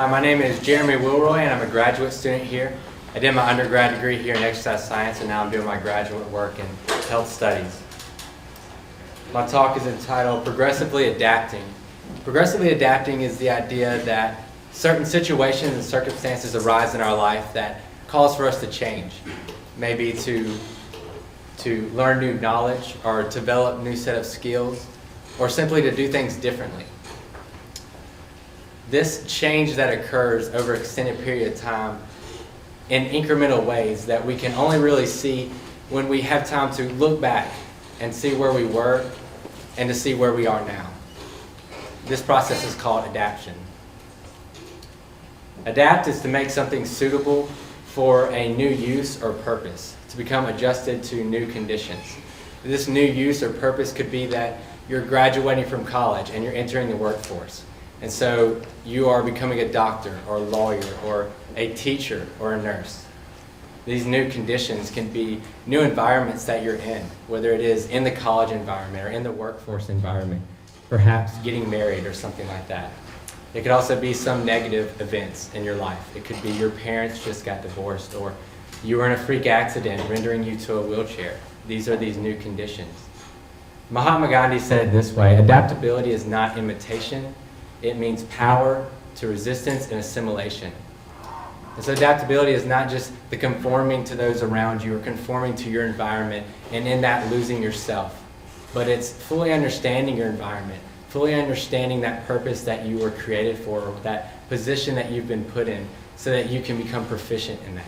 Hi, my name is Jereme Wilroy, and I'm a graduate student here. I did my undergrad degree here in exercise science, and now I'm doing my graduate work in health studies. My talk is entitled Progressively Adapting. Progressively adapting is the idea that certain situations and circumstances arise in our life that calls for us to change, maybe to learn new knowledge or develop a new set of skills, or simply to do things differently. This change that occurs over an extended period of time in incremental ways that we can only really see when we have time to look back and see where we were and to see where we are now. This process is called adaption. Adapt is to make something suitable for a new use or purpose, to become adjusted to new conditions. This new use or purpose could be that you're graduating from college and you're entering the workforce. And so you are becoming a doctor or a lawyer or a teacher or a nurse. These new conditions can be new environments that you're in, whether it is in the college environment or in the workforce environment, perhaps getting married or something like that. It could also be some negative events in your life. It could be your parents just got divorced, or you were in a freak accident rendering you to a wheelchair. These are these new conditions. Mahatma Gandhi said it this way: adaptability is not imitation. It means power to resistance and assimilation. And so adaptability is not just the conforming to those around you or conforming to your environment and in that losing yourself, but it's fully understanding your environment, fully understanding that purpose that you were created for, or that position that you've been put in, so that you can become proficient in that.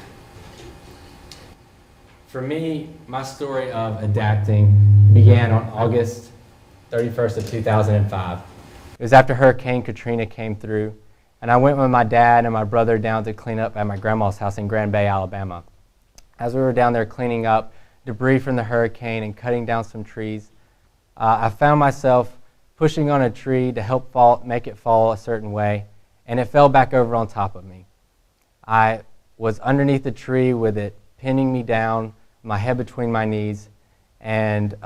For me, my story of adapting began on August 31st of 2005. It was after Hurricane Katrina came through, and I went with my dad and my brother down to clean up at my grandma's house in Grand Bay, Alabama. As we were down there cleaning up debris from the hurricane and cutting down some trees, I found myself pushing on a tree to help make it fall a certain way, and it fell back over on top of me. I was underneath the tree with it pinning me down, my head between my knees, and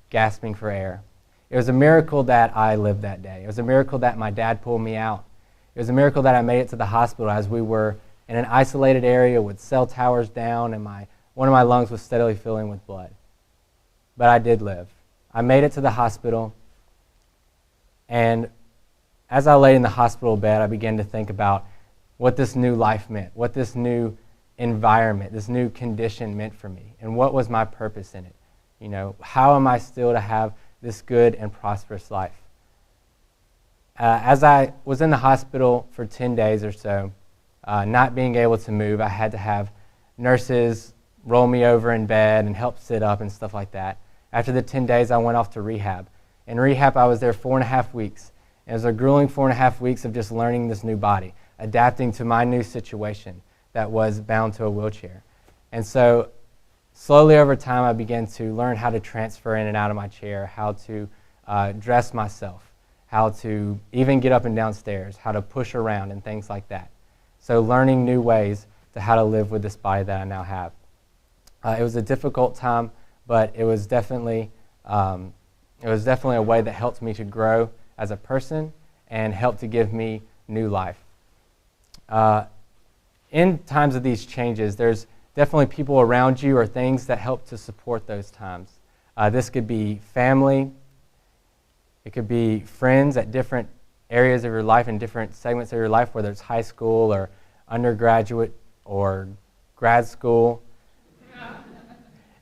gasping for air. It was a miracle that I lived that day. It was a miracle that my dad pulled me out. It was a miracle that I made it to the hospital, as we were in an isolated area with cell towers down, and one of my lungs was steadily filling with blood. But I did live. I made it to the hospital, and as I lay in the hospital bed, I began to think about what this new life meant, what this new environment, this new condition meant for me, and what was my purpose in it. You know, how am I still to have this good and prosperous life? As I was in the hospital for 10 days or so, not being able to move, I had to have nurses roll me over in bed and help sit up and stuff like that. After the 10 days, I went off to rehab. In rehab, I was there 4.5 weeks. It was a grueling 4.5 weeks of just learning this new body, adapting to my new situation that was bound to a wheelchair. And so slowly over time, I began to learn how to transfer in and out of my chair, how to dress myself, how to even get up and down stairs, how to push around and things like that. So learning new ways to how to live with this body that I now have. It was a difficult time, but it was definitely a way that helped me to grow as a person and helped to give me new life. In times of these changes, there's definitely people around you or things that help to support those times. This could be family. It could be friends at different areas of your life and different segments of your life, whether it's high school or undergraduate or grad school.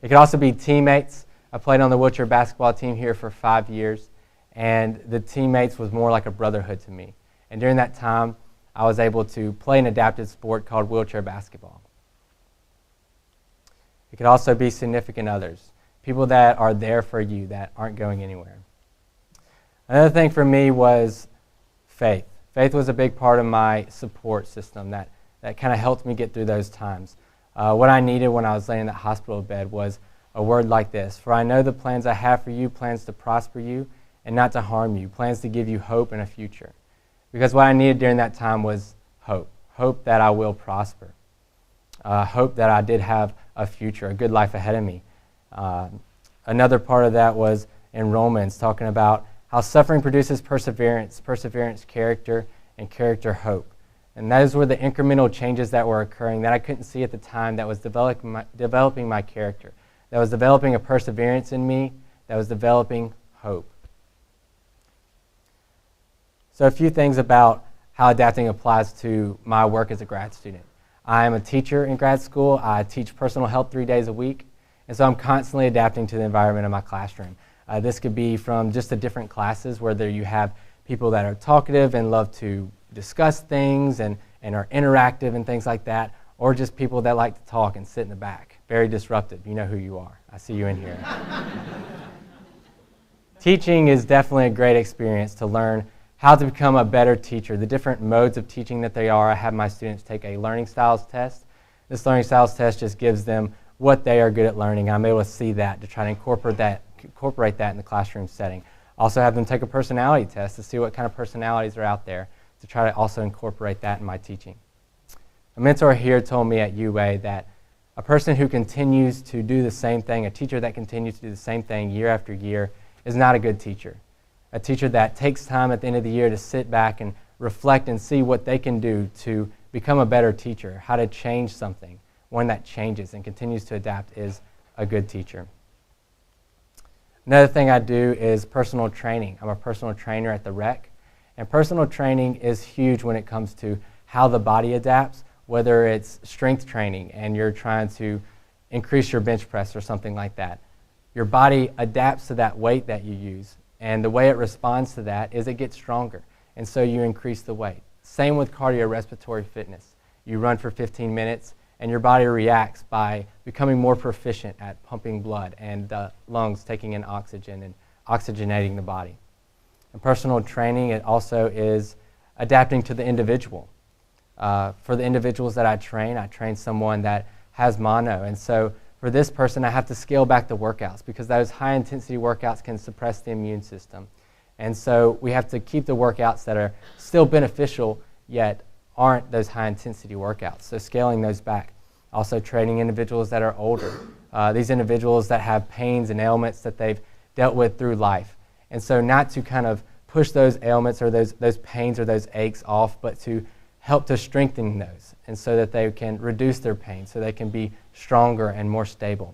It could also be teammates. I played on the wheelchair basketball team here for 5 years, and the teammates was more like a brotherhood to me. And during that time, I was able to play an adapted sport called wheelchair basketball. It could also be significant others, people that are there for you that aren't going anywhere. Another thing for me was faith. Faith was a big part of my support system that kind of helped me get through those times. What I needed when I was laying in that hospital bed was a word like this: "For I know the plans I have for you, plans to prosper you and not to harm you, plans to give you hope and a future." Because what I needed during that time was hope that I will prosper, hope that I did have a future, a good life ahead of me. Another part of that was in Romans, talking about how suffering produces perseverance, perseverance character, and character hope. And those were the incremental changes that were occurring that I couldn't see at the time, that was developing my character, that was developing a perseverance in me, that was developing hope. So a few things about how adapting applies to my work as a grad student. I am a teacher in grad school. I teach personal health 3 days a week, and so I'm constantly adapting to the environment of my classroom. This could be from just the different classes, whether you have people that are talkative and love to discuss things and are interactive and things like that, or just people that like to talk and sit in the back. Very disruptive. You know who you are. I see you in here. Teaching is definitely a great experience to learn how to become a better teacher, the different modes of teaching that they are. I have my students take a learning styles test. This learning styles test just gives them what they are good at learning. I'm able to see that, to try to incorporate that in the classroom setting. Also have them take a personality test to see what kind of personalities are out there, to try to also incorporate that in my teaching. A mentor here told me at UA that a person who continues to do the same thing, a teacher that continues to do the same thing year after year, is not a good teacher. A teacher that takes time at the end of the year to sit back and reflect and see what they can do to become a better teacher, how to change something, one that changes and continues to adapt, is a good teacher. Another thing I do is personal training. I'm a personal trainer at the rec, and personal training is huge when it comes to how the body adapts, whether it's strength training and you're trying to increase your bench press or something like that. Your body adapts to that weight that you use, and the way it responds to that is it gets stronger, and so you increase the weight. Same with cardiorespiratory fitness. You run for 15 minutes, and your body reacts by becoming more proficient at pumping blood and the lungs taking in oxygen and oxygenating the body. In personal training, it also is adapting to the individual. For the individuals that I train someone that has mono, and so for this person, I have to scale back the workouts because those high-intensity workouts can suppress the immune system. And so we have to keep the workouts that are still beneficial, yet aren't those high-intensity workouts. So scaling those back. Also training individuals that are older. These individuals that have pains and ailments that they've dealt with through life. And so not to kind of push those ailments or those pains or those aches off, but to help to strengthen those, and so that they can reduce their pain, so they can be stronger and more stable.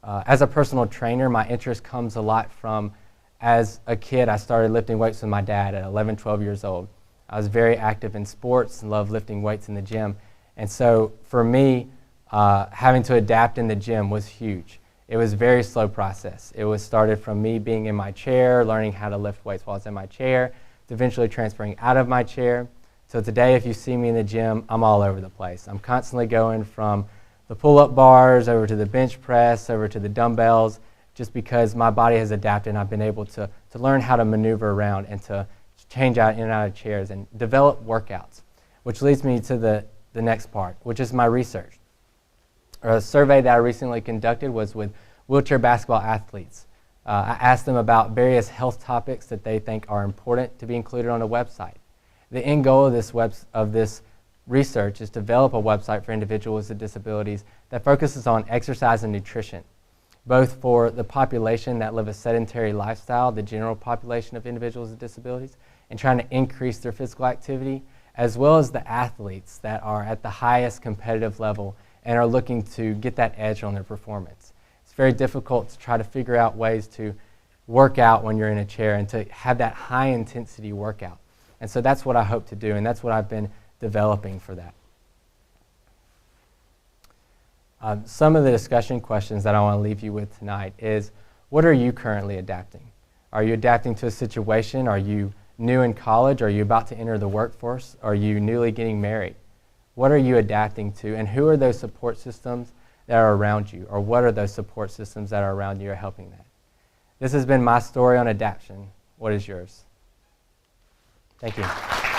As a personal trainer, my interest comes a lot from, as a kid, I started lifting weights with my dad at 11, 12 years old. I was very active in sports and loved lifting weights in the gym. And so for me, having to adapt in the gym was huge. It was a very slow process. It was started from me being in my chair, learning how to lift weights while I was in my chair, to eventually transferring out of my chair. So today, if you see me in the gym, I'm all over the place. I'm constantly going from the pull-up bars over to the bench press, over to the dumbbells, just because my body has adapted and I've been able to learn how to maneuver around and to change out in and out of chairs and develop workouts, which leads me to the next part, which is my research. A survey that I recently conducted was with wheelchair basketball athletes. I asked them about various health topics that they think are important to be included on a website. The end goal of this research is to develop a website for individuals with disabilities that focuses on exercise and nutrition, both for the population that live a sedentary lifestyle, the general population of individuals with disabilities, and trying to increase their physical activity, as well as the athletes that are at the highest competitive level and are looking to get that edge on their performance. It's very difficult to try to figure out ways to work out when you're in a chair and to have that high intensity workout. And so that's what I hope to do, and that's what I've been developing for that. Some of the discussion questions that I want to leave you with tonight is, what are you currently adapting? Are you adapting to a situation? Are you new in college? Are you about to enter the workforce? Are you newly getting married? What are you adapting to, and who are those support systems that are around you, or what are those support systems that are around you are helping that? This has been my story on adaption. What is yours? Thank you.